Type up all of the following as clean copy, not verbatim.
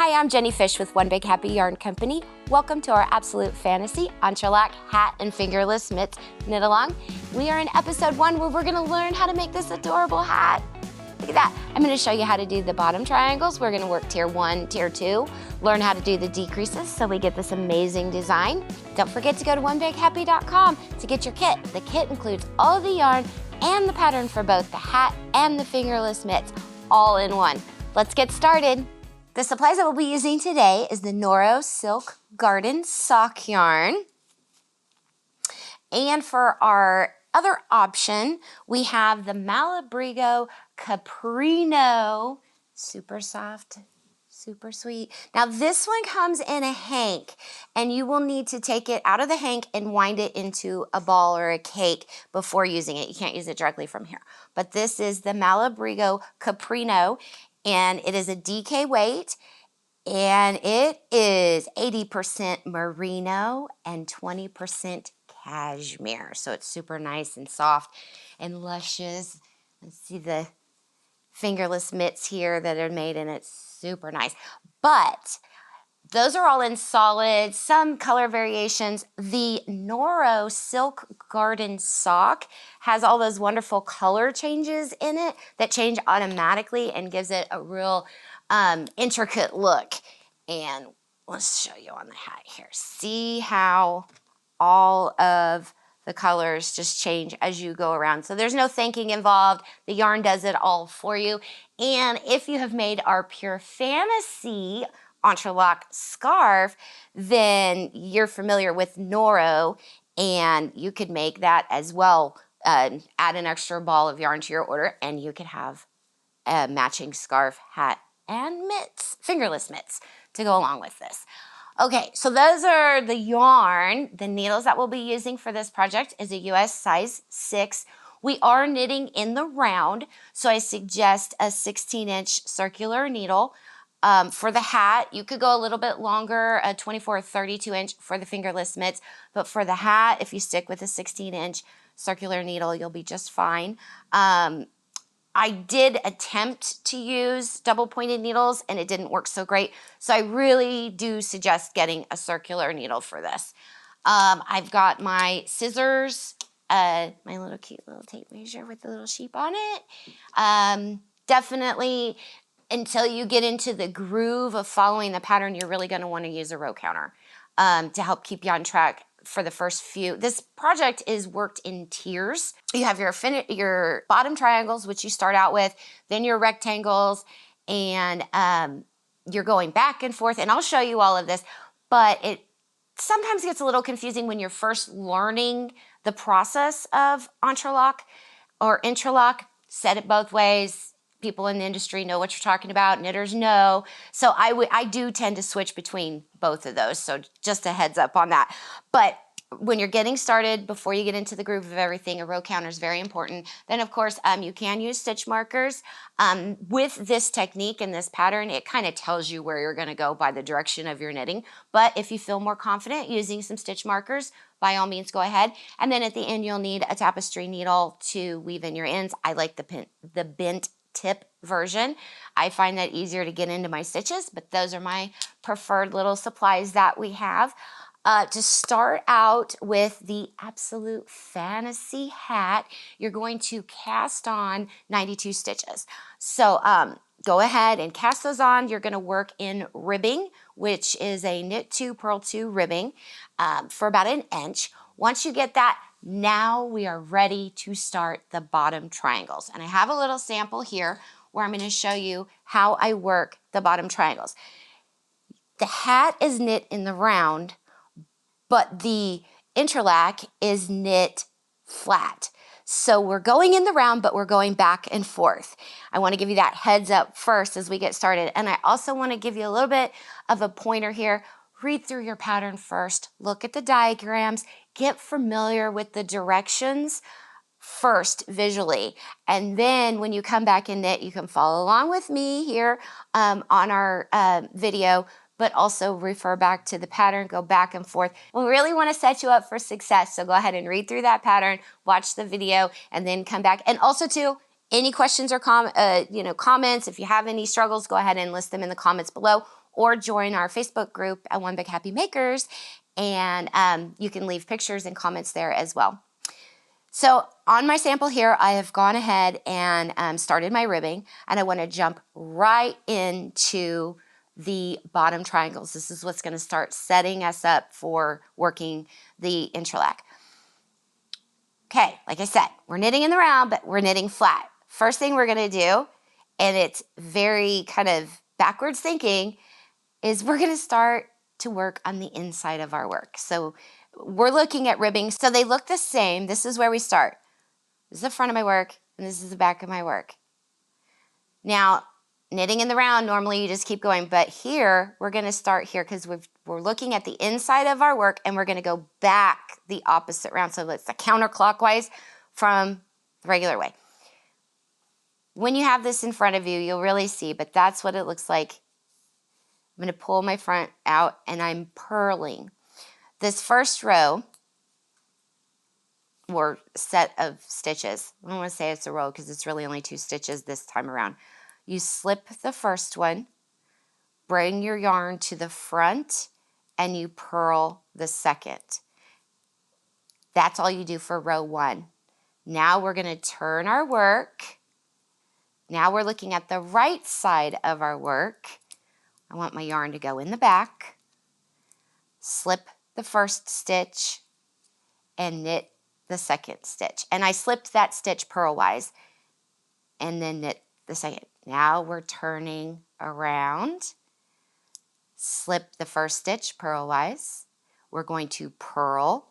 Hi, I'm Jenny Fish with One Big Happy Yarn Company. Welcome to our absolute fantasy entrelac hat and fingerless mitts knit along. We are in episode 1 where we're gonna learn how to make this adorable hat. Look at that. I'm gonna show you how to do the bottom triangles. We're gonna work tier 1, tier 2, learn how to do the decreases so we get this amazing design. Don't forget to go to onebighappy.com to get your kit. The kit includes all the yarn and the pattern for both the hat and the fingerless mitts, all in one. Let's get started. The supplies that we'll be using today is the Noro Silk Garden Sock yarn. And for our other option, we have the Malabrigo Caprino. Super soft, super sweet. Now this one comes in a hank, and you will need to take it out of the hank and wind it into a ball or a cake before using it. You can't use it directly from here. But this is the Malabrigo Caprino, and it is a DK weight, and it is 80% merino and 20% cashmere. So it's super nice and soft and luscious. Let's see the fingerless mitts here that are made, and it's super nice. But those are all in solid, some color variations. The Noro Silk Garden Sock has all those wonderful color changes in it that change automatically and gives it a real intricate look. And let's show you on the hat here. See how all of the colors just change as you go around. So there's no thinking involved. The yarn does it all for you. And if you have made our Pure Fantasy entrelac scarf, then you're familiar with Noro, and you could make that as well. Add an extra ball of yarn to your order, and you could have a matching scarf, hat, and mitts, fingerless mitts, to go along with this. Okay, so those are the yarn. The needles that we'll be using for this project is a US size 6. We are knitting in the round, so I suggest a 16-inch circular needle. For the hat, you could go a little bit longer, a 24 or 32 inch for the fingerless mitts, but for the hat, if you stick with a 16-inch circular needle, you'll be just fine. I did attempt to use double pointed needles and it didn't work so great, so I really do suggest getting a circular needle for this. I've got my scissors, my little cute little tape measure with the little sheep on it. Definitely, until you get into the groove of following the pattern, you're really going to want to use a row counter to help keep you on track for the first few. This project is worked in tiers. You have your bottom triangles, which you start out with, then your rectangles, and you're going back and forth, and I'll show you all of this, but it sometimes gets a little confusing when you're first learning the process of entrelac or interlock. Said it both ways. People in the industry know what you're talking about. Knitters know. So I do tend to switch between both of those. So just a heads up on that. But when you're getting started, before you get into the groove of everything, a row counter is very important. Then, of course, you can use stitch markers. With this technique and this pattern, it kind of tells you where you're going to go by the direction of your knitting. But if you feel more confident using some stitch markers, by all means, go ahead. And then at the end, you'll need a tapestry needle to weave in your ends. I like the bent tip version. I find that easier to get into my stitches, but those are my preferred little supplies that we have. To start out with the absolute fantasy hat, you're going to cast on 92 stitches. So go ahead and cast those on. You're going to work in ribbing, which is a knit 2, purl 2 ribbing for about 1 inch. Once you get that, now we are ready to start the bottom triangles. And I have a little sample here where I'm going to show you how I work the bottom triangles. The hat is knit in the round, but the entrelac is knit flat. So we're going in the round, but we're going back and forth. I want to give you that heads up first as we get started. And I also want to give you a little bit of a pointer here. Read through your pattern first, look at the diagrams, get familiar with the directions first visually. And then when you come back and knit, you can follow along with me here on our video, but also refer back to the pattern, go back and forth. We really want to set you up for success. So go ahead and read through that pattern, watch the video, and then come back. And also too, any questions or comments, if you have any struggles, go ahead and list them in the comments below. or join our Facebook group at One Big Happy Makers, and you can leave pictures and comments there as well. So on my sample here, I have gone ahead and started my ribbing, and I want to jump right into the bottom triangles. This is what's going to start setting us up for working the entrelac. Okay, like I said, we're knitting in the round, but we're knitting flat. First thing we're going to do, and it's very kind of backwards thinking, is we're going to start to work on the inside of our work. So we're looking at ribbing. So they look the same. This is where we start. This is the front of my work, and this is the back of my work. Now, knitting in the round, normally you just keep going, but here, we're going to start here because we're looking at the inside of our work, and we're going to go back the opposite round. So it's the counterclockwise from the regular way. When you have this in front of you, you'll really see, but that's what it looks like. I'm going to pull my front out, and I'm purling. This first row, or set of stitches, I don't want to say it's a row because it's really only 2 stitches this time around. You slip the first one, bring your yarn to the front, and you purl the second. That's all you do for row 1. Now we're going to turn our work. Now we're looking at the right side of our work. I want my yarn to go in the back, slip the first stitch, and knit the second stitch. And I slipped that stitch purlwise and then knit the second. Now we're turning around, slip the first stitch purlwise. We're going to purl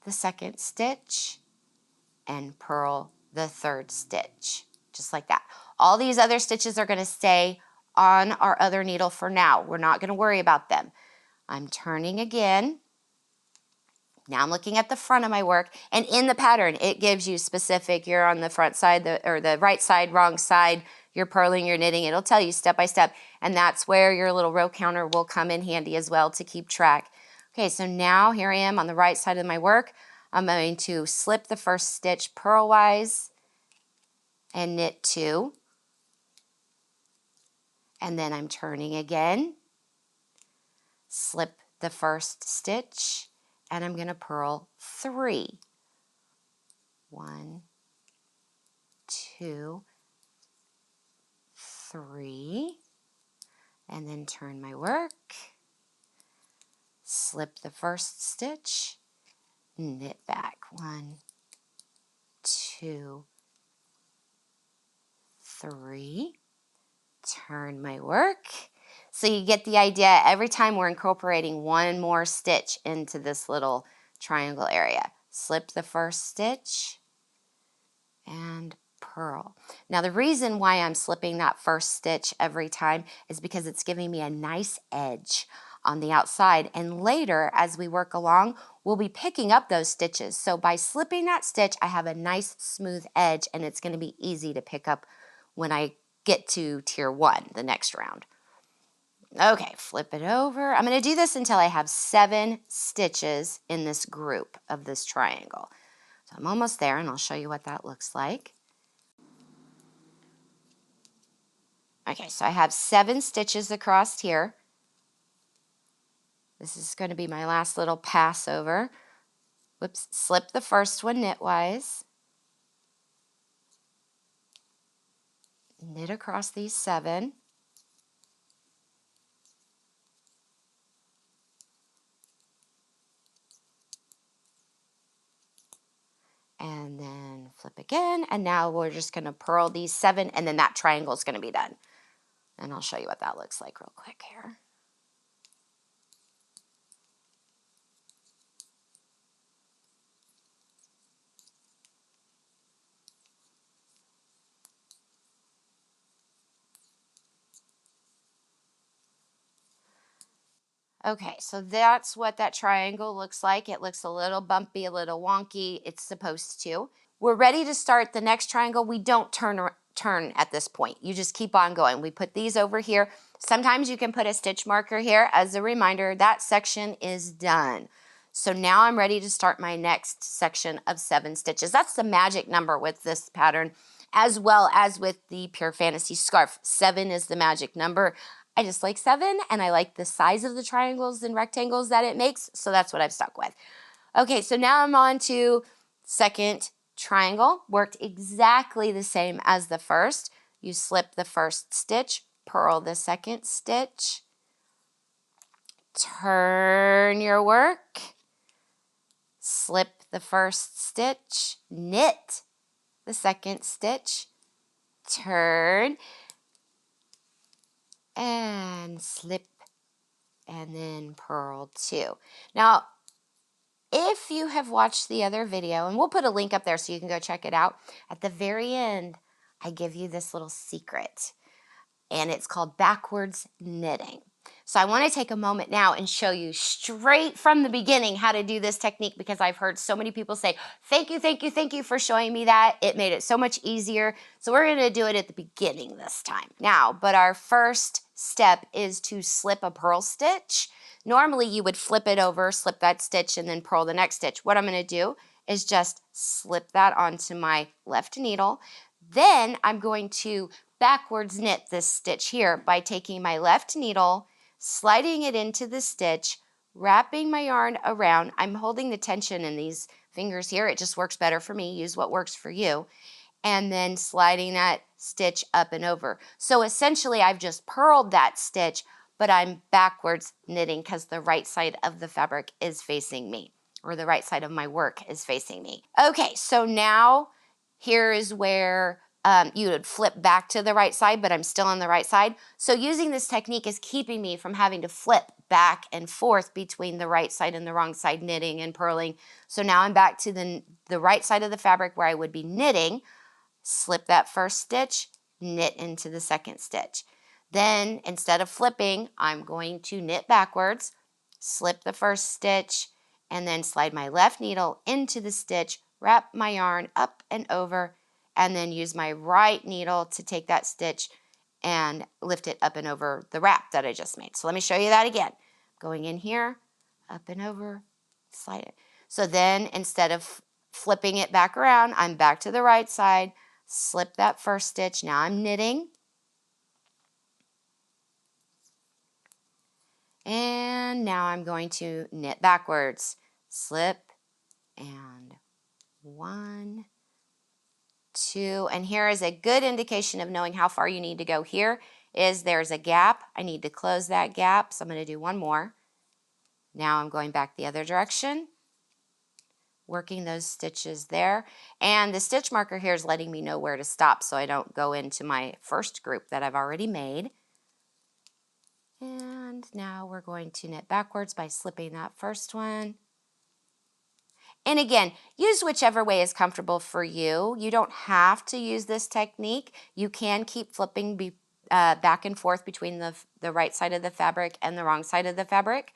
the second stitch and purl the third stitch, just like that. All these other stitches are going to stay on our other needle for now. We're not going to worry about them. I'm turning again. Now I'm looking at the front of my work, and in the pattern, it gives you specific, you're on the front side, or the right side, wrong side, you're purling, you're knitting. It'll tell you step by step, and that's where your little row counter will come in handy as well to keep track. Okay, so now here I am on the right side of my work. I'm going to slip the first stitch purlwise and knit 2. And then I'm turning again, slip the first stitch, and I'm going to purl 3. 1, 2, 3, and then turn my work, slip the first stitch, knit back. 1, 2, 3, turn my work. So you get the idea. Every time we're incorporating one more stitch into this little triangle area. Slip the first stitch and purl. Now the reason why I'm slipping that first stitch every time is because it's giving me a nice edge on the outside, and later as we work along we'll be picking up those stitches. So by slipping that stitch I have a nice smooth edge, and it's going to be easy to pick up when I get to tier 1, the next round. Okay, flip it over. I'm going to do this until I have 7 stitches in this group of this triangle. So I'm almost there, and I'll show you what that looks like. Okay, so I have 7 stitches across here. This is going to be my last little pass over. Whoops, slip the first one knitwise. Knit across these 7. And then flip again, and now we're just going to purl these 7, and then that triangle is going to be done. And I'll show you what that looks like real quick here. Okay, so that's what that triangle looks like. It looks a little bumpy, a little wonky. It's supposed to. We're ready to start the next triangle. We don't turn at this point. You just keep on going. We put these over here. Sometimes you can put a stitch marker here as a reminder that section is done. So now I'm ready to start my next section of 7 stitches. That's the magic number with this pattern, as well as with the Pure Fantasy scarf. 7 is the magic number. I just like 7, and I like the size of the triangles and rectangles that it makes, so that's what I've stuck with. Okay, so now I'm on to second triangle. Worked exactly the same as the first. You slip the first stitch, purl the second stitch, turn your work, slip the first stitch, knit the second stitch, turn, and slip, and then purl 2. Now, if you have watched the other video, and we'll put a link up there so you can go check it out, at the very end, I give you this little secret, and it's called backwards knitting. So I want to take a moment now and show you straight from the beginning how to do this technique, because I've heard so many people say, thank you, thank you, thank you for showing me that. It made it so much easier. So we're going to do it at the beginning this time. Now, but our first step is to slip a purl stitch. Normally you would flip it over, slip that stitch, and then purl the next stitch. What I'm going to do is just slip that onto my left needle. Then I'm going to backwards knit this stitch here by taking my left needle, sliding it into the stitch, wrapping my yarn around. I'm holding the tension in these fingers here. It just works better for me. Use what works for you. And then sliding that stitch up and over. So essentially I've just purled that stitch, but I'm backwards knitting because the right side of the fabric is facing me, or the right side of my work is facing me. Okay, so now here is where you would flip back to the right side, but I'm still on the right side. So using this technique is keeping me from having to flip back and forth between the right side and the wrong side, knitting and purling. So now I'm back to the right side of the fabric where I would be knitting. Slip that first stitch, knit into the second stitch. Then instead of flipping, I'm going to knit backwards, slip the first stitch, and then slide my left needle into the stitch, wrap my yarn up and over, and then use my right needle to take that stitch and lift it up and over the wrap that I just made. So let me show you that again. Going in here, up and over, slide it. So then instead of flipping it back around, I'm back to the right side, slip that first stitch. Now I'm knitting. And now I'm going to knit backwards. Slip, and 1, 2, and here is a good indication of knowing how far you need to go. Here is there's a gap. I need to close that gap, so I'm going to do one more. Now I'm going back the other direction, working those stitches there, and the stitch marker here is letting me know where to stop so I don't go into my first group that I've already made. And now we're going to knit backwards by slipping that first one. And again, use whichever way is comfortable for you. You don't have to use this technique. You can keep flipping back and forth between the right side of the fabric and the wrong side of the fabric.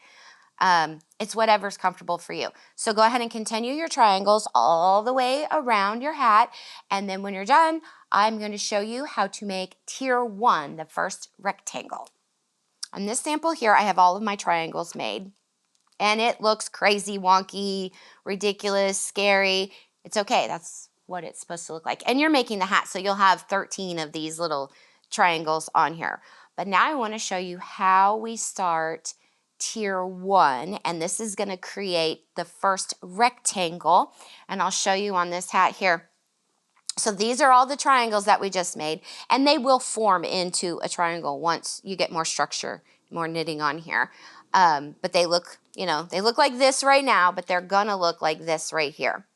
It's whatever's comfortable for you. So go ahead and continue your triangles all the way around your hat. And then when you're done, I'm going to show you how to make tier 1, the first rectangle. On this sample here, I have all of my triangles made. And it looks crazy, wonky, ridiculous, scary. It's okay. That's what it's supposed to look like. And you're making the hat, so you'll have 13 of these little triangles on here. But now I want to show you how we start tier 1. And this is going to create the first rectangle. And I'll show you on this hat here. So these are all the triangles that we just made, and they will form into a triangle once you get more structure, more knitting on here. But they look, they look like this right now, but they're gonna look like this right here.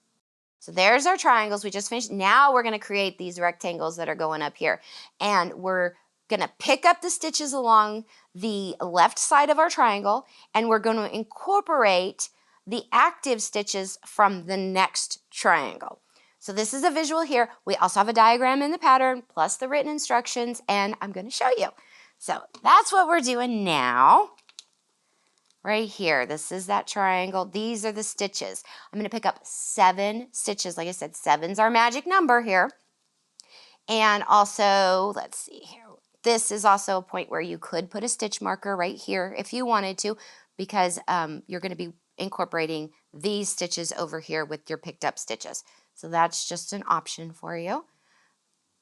So there's our triangles we just finished. Now we're gonna create these rectangles that are going up here. And we're gonna pick up the stitches along the left side of our triangle, and we're gonna incorporate the active stitches from the next triangle. So this is a visual here. We also have a diagram in the pattern, plus the written instructions, and I'm going to show you. So that's what we're doing now. Right here, this is that triangle. These are the stitches. I'm going to pick up 7 stitches. Like I said, 7's our magic number here. And also, let's see here. This is also a point where you could put a stitch marker right here if you wanted to, because you're going to be incorporating these stitches over here with your picked up stitches. So that's just an option for you.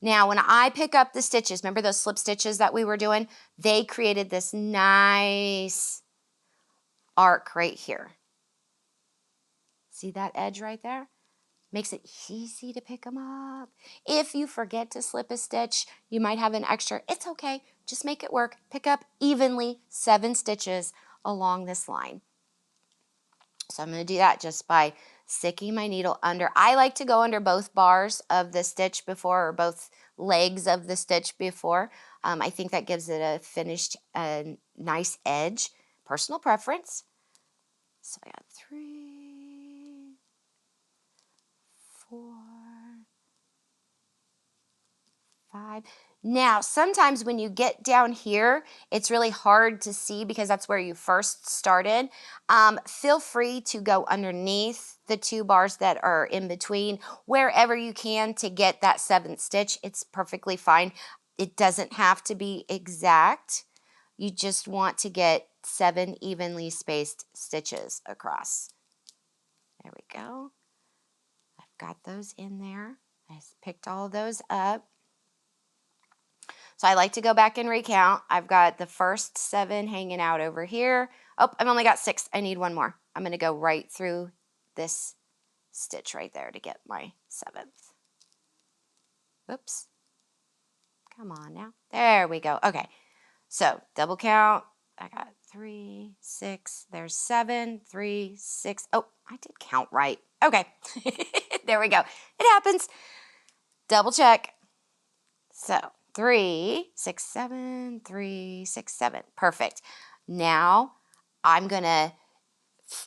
Now, when I pick up the stitches, remember those slip stitches that we were doing? They created this nice arc right here. See that edge right there? Makes it easy to pick them up. If you forget to slip a stitch, you might have an extra. It's okay. Just make it work. Pick up evenly 7 stitches along this line. So I'm going to do that just by sticking my needle under. I like to go under both bars of the stitch before, or both legs of the stitch before. I think that gives it a finished, nice edge. Personal preference. So I got 3, 4, 5. Now, sometimes when you get down here, it's really hard to see because that's where you first started. Feel free to go underneath the 2 bars that are in between, wherever you can, to get that 7th stitch. It's perfectly fine. It doesn't have to be exact. You just want to get 7 evenly spaced stitches across. There we go. I've got those in there. I picked all of those up. So I like to go back and recount. I've got the first 7 hanging out over here. Oh, I've only got 6. I need 1 more. I'm going to go right through this stitch right there to get my 7th. Oops. Come on now. There we go. Okay. So double count. I got 3, 6. There's 7, 3, 6. Oh, I did count right. Okay. There we go. It happens. Double check. So 3, 6, 7, 3, 6, 7. Perfect. Now I'm going to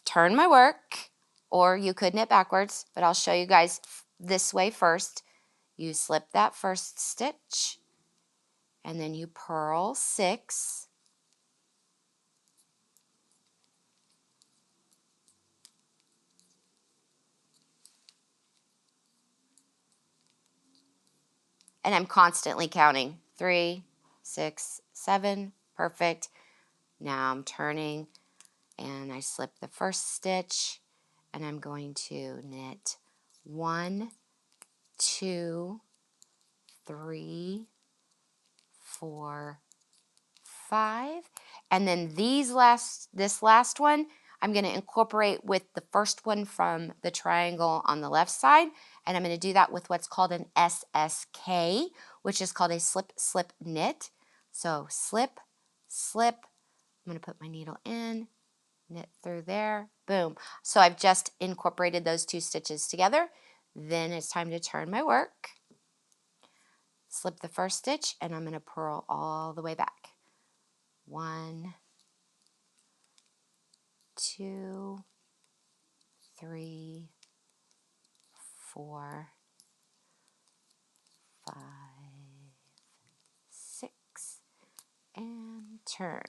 turn my work, or you could knit backwards, but I'll show you guys this way first. You slip that first stitch, and then you purl 6. And I'm constantly counting. 3, 6, 7. Perfect. Now I'm turning, and I slip the first stitch, and I'm going to knit 1, 2, 3, 4, 5. And then this last one, I'm going to incorporate with the first one from the triangle on the left side. And I'm going to do that with what's called an SSK, which is called a slip, slip, knit. So slip, slip. I'm going to put my needle in, knit through there, boom. So I've just incorporated those 2 stitches together. Then it's time to turn my work. Slip the first stitch, and I'm going to purl all the way back. 1, 2, 3, 4, 5, 6, and turn.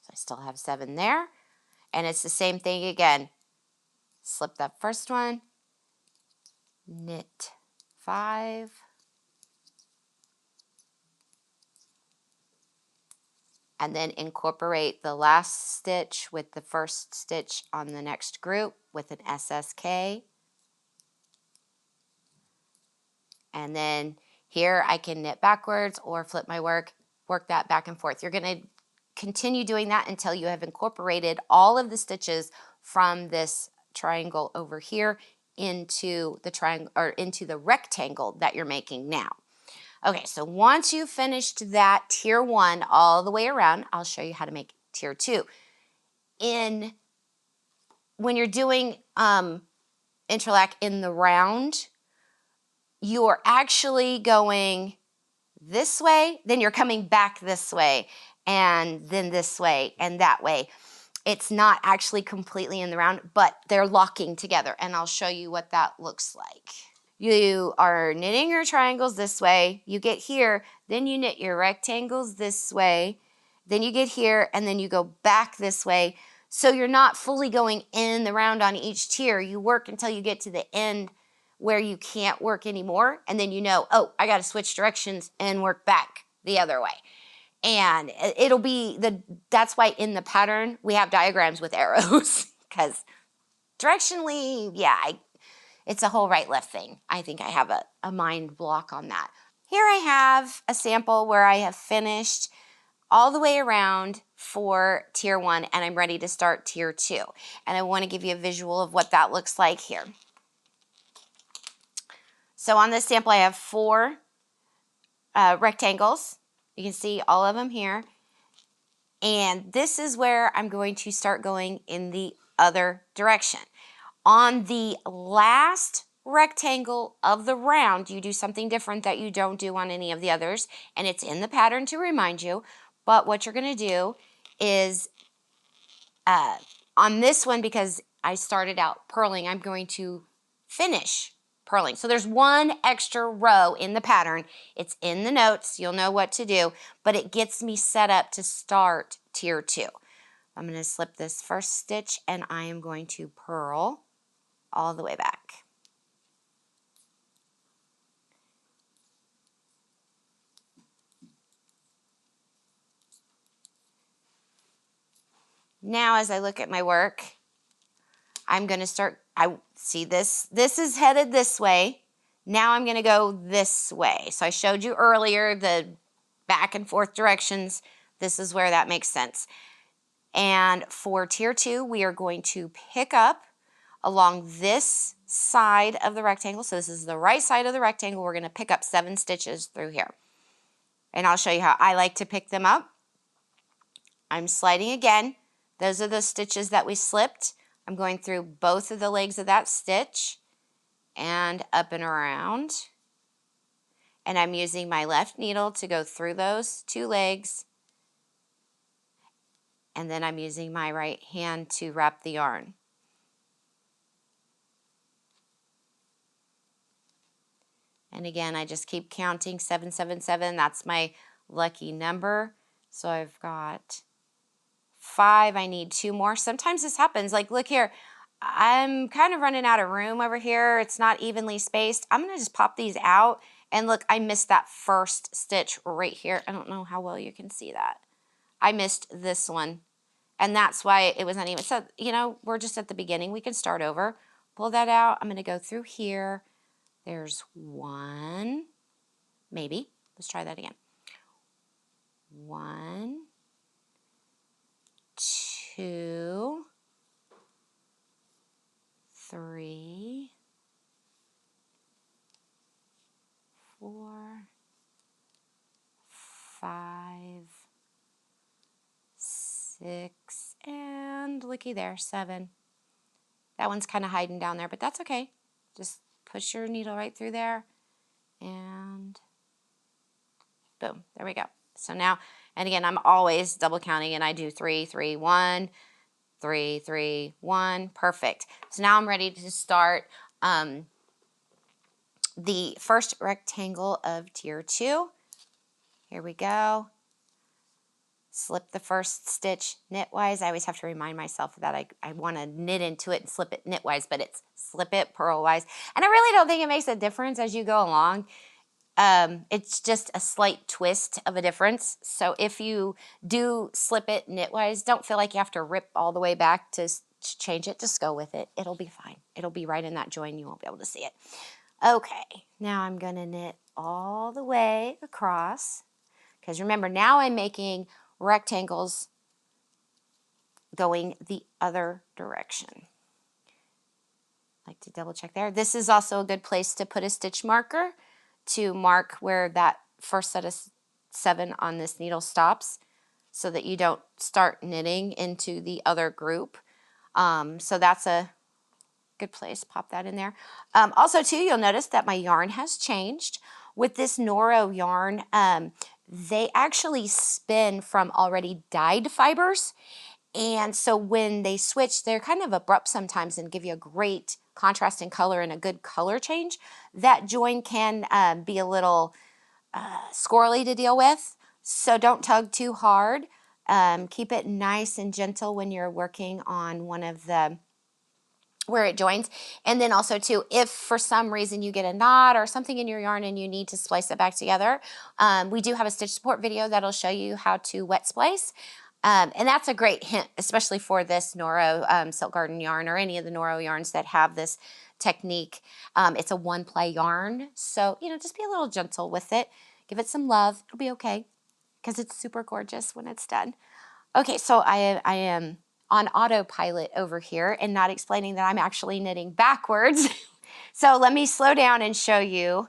So I still have 7 there, and it's the same thing again. Slip that first one, knit 5, and then incorporate the last stitch with the first stitch on the next group with an SSK. And then here I can knit backwards or flip my work that back and forth. You're going to continue doing that until you have incorporated all of the stitches from this triangle over here into the triangle, or into the rectangle that you're making now. Okay, so once you've finished that tier 1 all the way around, I'll show you how to make tier 2. When you're doing entrelac in the round, you are actually going this way, then you're coming back this way, and then this way, and that way. It's not actually completely in the round, but they're locking together, and I'll show you what that looks like. You are knitting your triangles this way, you get here, then you knit your rectangles this way, then you get here, and then you go back this way. So you're not fully going in the round on each tier. You work until you get to the end where you can't work anymore, and then you know, oh, I got to switch directions and work back the other way. And it'll be that's why in the pattern we have diagrams with arrows, because directionally, yeah, it's a whole right left thing. I think I have a mind block on that. Here I have a sample where I have finished all the way around for tier 1 and I'm ready to start tier 2. And I want to give you a visual of what that looks like here. So on this sample I have 4 rectangles. You can see all of them here. And this is where I'm going to start going in the other direction. On the last rectangle of the round, you do something different that you don't do on any of the others, and it's in the pattern to remind you. But what you're going to do is on this one, because I started out purling, I'm going to finish purling. So there's one extra row in the pattern. It's in the notes. You'll know what to do, but it gets me set up to start tier 2. I'm going to slip this first stitch and I am going to purl all the way back. Now as I look at my work, I'm going to start, I see this is headed this way. Now I'm going to go this way. So I showed you earlier the back and forth directions. This is where that makes sense. And for tier 2, we are going to pick up along this side of the rectangle. So this is the right side of the rectangle. We're going to pick up 7 stitches through here. And I'll show you how I like to pick them up. I'm sliding again. Those are the stitches that we slipped. I'm going through both of the legs of that stitch and up and around. And I'm using my left needle to go through those 2 legs. And then I'm using my right hand to wrap the yarn. And again, I just keep counting 777. That's my lucky number. So I've got 5. I need 2 more. Sometimes this happens. Like, look here. I'm kind of running out of room over here. It's not evenly spaced. I'm going to just pop these out. And look, I missed that first stitch right here. I don't know how well you can see that. I missed this one. And that's why it was uneven. So, you know, we're just at the beginning. We can start over. Pull that out. I'm going to go through here. There's 1. Maybe. Let's try that again. 1, 2, 3, 4, 5, 6, and looky there, 7. That one's kind of hiding down there, but that's okay. Just push your needle right through there, and boom, there we go. So now, and again, I'm always double counting, and I do 3, 3, 1, 3, 3, 1, perfect. So now I'm ready to start the first rectangle of tier 2. Here we go. Slip the first stitch knitwise. I always have to remind myself that I want to knit into it and slip it knitwise, but it's slip it purlwise. And I really don't think it makes a difference as you go along. It's just a slight twist of a difference. So if you do slip it knitwise, don't feel like you have to rip all the way back to change it. Just go with it. It'll be fine. It'll be right in that join. You won't be able to see it. Okay, now I'm going to knit all the way across. Because remember, now I'm making rectangles going the other direction. Like to double check there. This is also a good place to put a stitch marker to mark where that first set of 7 on this needle stops so that you don't start knitting into the other group. So that's a good place. Pop that in there. Also too, you'll notice that my yarn has changed. With this Noro yarn, they actually spin from already dyed fibers. And so when they switch, they're kind of abrupt sometimes and give you a great contrast in color and a good color change. That join can be a little squirrely to deal with, so don't tug too hard. Keep it nice and gentle when you're working on one of the where it joins. And then also too, if for some reason you get a knot or something in your yarn and you need to splice it back together, we do have a stitch support video that'll show you how to wet splice. And that's a great hint, especially for this Noro Silk Garden yarn or any of the Noro yarns that have this technique. It's a one-ply yarn, so, just be a little gentle with it. Give it some love. It'll be okay because it's super gorgeous when it's done. Okay, so I am on autopilot over here and not explaining that I'm actually knitting backwards. So let me slow down and show you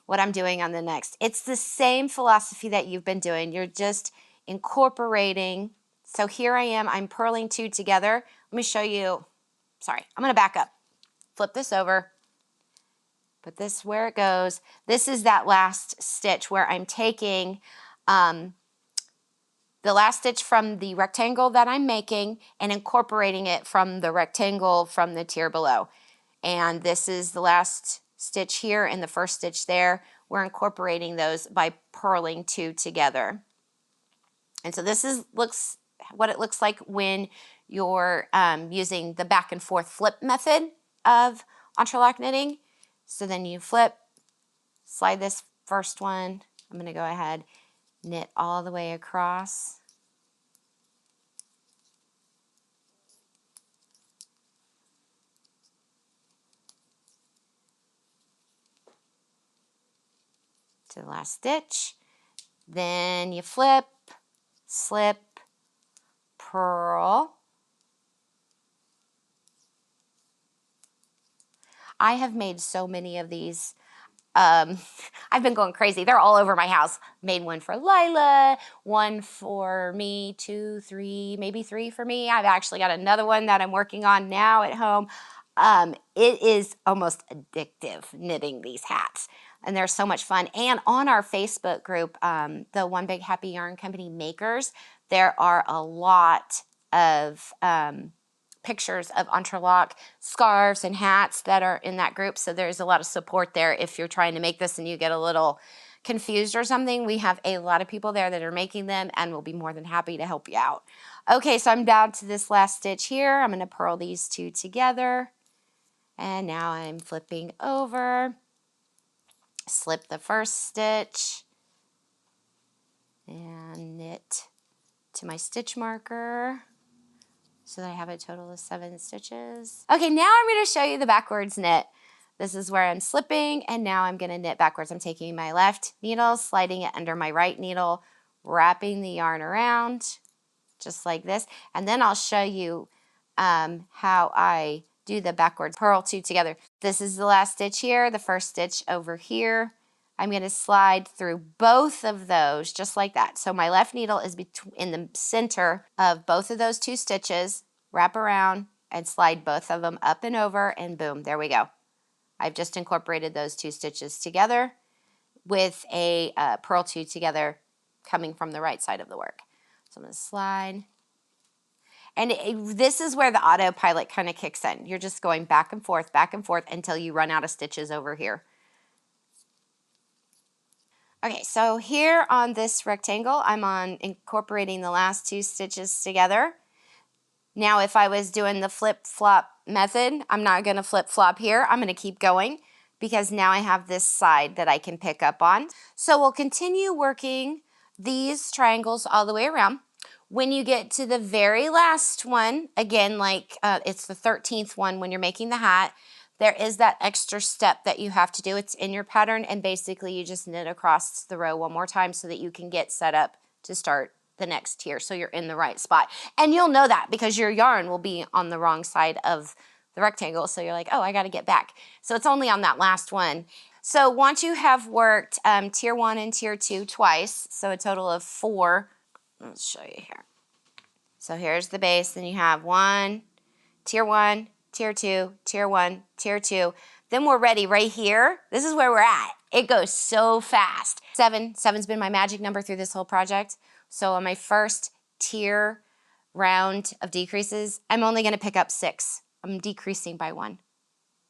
what I'm doing on the next. It's the same philosophy that you've been doing. You're just incorporating. So here I am, I'm purling 2 together. Let me show you, sorry, I'm gonna back up. Flip this over, put this where it goes. This is that last stitch where I'm taking the last stitch from the rectangle that I'm making and incorporating it from the rectangle from the tier below. And this is the last stitch here and the first stitch there. We're incorporating those by purling 2 together. And so this is what it looks like when you're using the back and forth flip method of entrelac knitting. So then you flip, slide this first one. I'm going to go ahead, knit all the way across. To the last stitch. Then you flip, slip, purl. I have made so many of these. I've been going crazy. They're all over my house. Made one for Lila, one for me, 2, 3, maybe 3 for me. I've actually got another one that I'm working on now at home. It is almost addictive knitting these hats. And they're so much fun. And on our Facebook group, the One Big Happy Yarn Company Makers, there are a lot of pictures of entrelac scarves and hats that are in that group. So there's a lot of support there if you're trying to make this and you get a little confused or something. We have a lot of people there that are making them and we'll be more than happy to help you out. Okay, so I'm down to this last stitch here. I'm going to purl these 2 together. And now I'm flipping over, slip the first stitch, and knit to my stitch marker so that I have a total of 7 stitches. Okay, now I'm going to show you the backwards knit. This is where I'm slipping, and now I'm going to knit backwards. I'm taking my left needle, sliding it under my right needle, wrapping the yarn around, just like this. And then I'll show you how I do the backwards purl 2 together. This is the last stitch here, the first stitch over here. I'm going to slide through both of those just like that. So my left needle is in the center of both of those 2 stitches, wrap around and slide both of them up and over, and boom, there we go. I've just incorporated those 2 stitches together with a purl 2 together coming from the right side of the work. So I'm going to slide. And this is where the autopilot kind of kicks in. You're just going back and forth until you run out of stitches over here. Okay, so here on this rectangle, I'm incorporating the last 2 stitches together. Now, if I was doing the flip-flop method, I'm not going to flip-flop here. I'm going to keep going because now I have this side that I can pick up on. So we'll continue working these triangles all the way around. When you get to the very last one, again, like it's the 13th one when you're making the hat, there is that extra step that you have to do. It's in your pattern, and basically you just knit across the row one more time so that you can get set up to start the next tier so you're in the right spot. And you'll know that because your yarn will be on the wrong side of the rectangle, so you're like, oh, I got to get back. So it's only on that last one. So once you have worked tier 1 and tier 2 twice, so a total of 4, let's show you here. So here's the base, then you have tier 1, tier 2, tier 1, tier 2. Then we're ready right here. This is where we're at. It goes so fast. 7's been my magic number through this whole project. So on my first tier round of decreases, I'm only going to pick up 6. I'm decreasing by 1.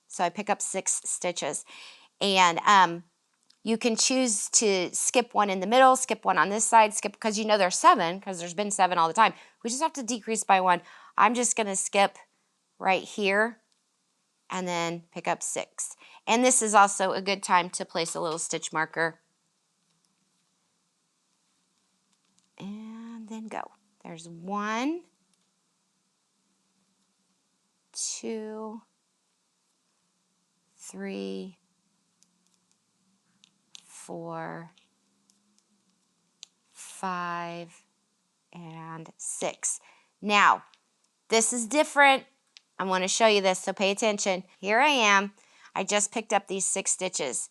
So I pick up 6 stitches. And you can choose to skip 1 in the middle, skip 1 on this side, skip, because you know there's 7, because there's been 7 all the time. We just have to decrease by 1. I'm just going to skip right here and then pick up 6. And this is also a good time to place a little stitch marker. And then go. There's 1, 2, 3, 4, 5, and 6. Now, this is different. I want to show you this, so pay attention. Here I am. I just picked up these 6 stitches.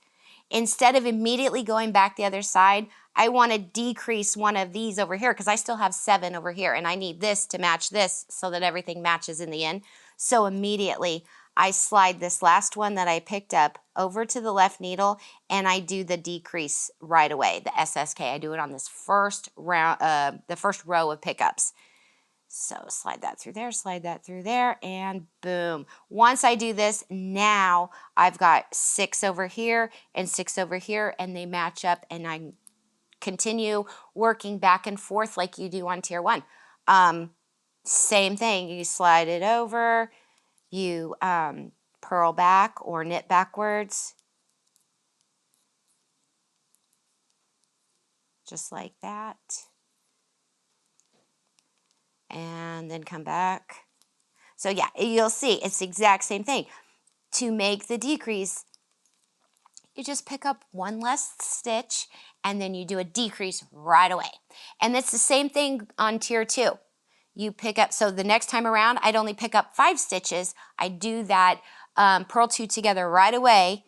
Instead of immediately going back the other side, I want to decrease one of these over here because I still have 7 over here, and I need this to match this so that everything matches in the end. So immediately, I slide this last one that I picked up over to the left needle, and I do the decrease right away, the SSK. I do it on this first round, the first row of pickups. So slide that through there, and boom. Once I do this, now I've got 6 over here and 6 over here, and they match up, and I continue working back and forth like you do on tier 1. Same thing, you slide it over, you purl back or knit backwards, just like that. And then come back. So yeah, you'll see it's the exact same thing. To make the decrease, you just pick up 1 less stitch and then you do a decrease right away. And it's the same thing on tier 2. You pick up, so the next time around, I'd only pick up 5 stitches. I do that purl 2 together right away,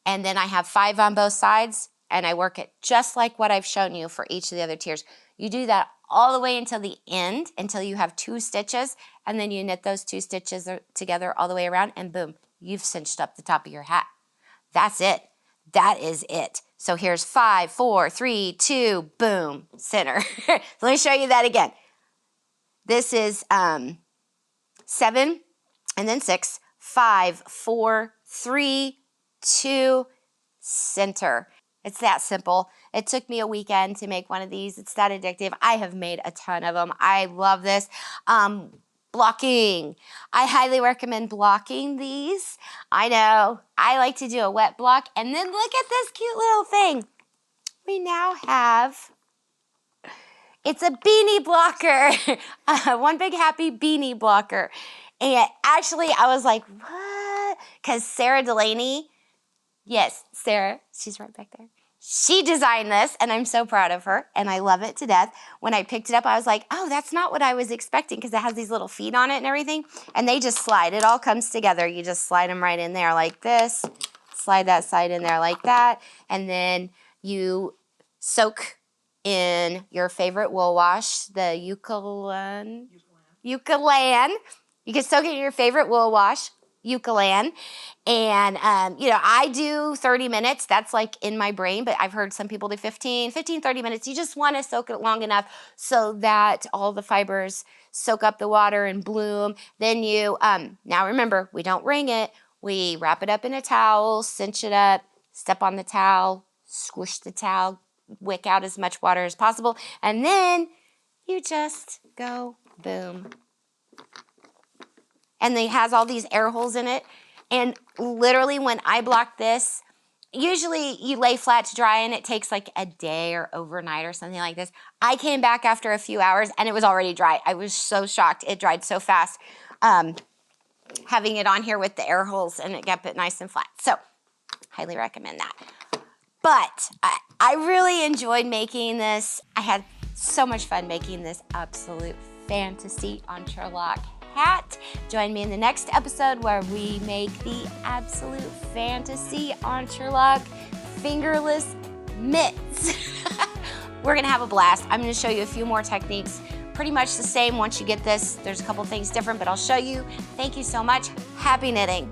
and then I have 5 on both sides, and I work it just like what I've shown you for each of the other tiers. You do that all the way until the end, until you have 2 stitches, and then you knit those 2 stitches together all the way around, and boom, you've cinched up the top of your hat. That's it. That is it. So here's 5, 4, 3, 2, boom, center. Let me show you that again. This is 7, and then 6, 5, 4, 3, 2, center. It's that simple. It took me a weekend to make one of these. It's that addictive. I have made a ton of them. I love this. Blocking. I highly recommend blocking these. I know. I like to do a wet block. And then look at this cute little thing. We now have, it's a beanie blocker. One big happy beanie blocker. And actually, I was like, what? Because Sarah Delaney, yes, Sarah, she's right back there. She designed this, and I'm so proud of her, and I love it to death. When I picked it up, I was like, oh, that's not what I was expecting, because it has these little feet on it and everything, and they just slide. It all comes together. You just slide them right in there like this, slide that side in there like that, and then you soak in your favorite wool wash, the Eucalan. You can soak it in your favorite wool wash, Eucalan. And, I do 30 minutes. That's like in my brain, but I've heard some people do 15, 30 minutes. You just want to soak it long enough so that all the fibers soak up the water and bloom. Then you, now remember, we don't wring it. We wrap it up in a towel, cinch it up, step on the towel, squish the towel, wick out as much water as possible. And then you just go boom. And it has all these air holes in it. And literally when I block this, usually you lay flat to dry and it takes like a day or overnight or something like this. I came back after a few hours and it was already dry. I was so shocked. It dried so fast. Having it on here with the air holes, and it kept it nice and flat. So highly recommend that. But I really enjoyed making this. I had so much fun making this absolute fantasy entrelac hat. Join me in the next episode where we make the absolute fantasy entrelac fingerless mitts. We're gonna have a blast. I'm gonna show you a few more techniques. Pretty much the same once you get this. There's a couple things different, but I'll show you. Thank you so much. Happy knitting.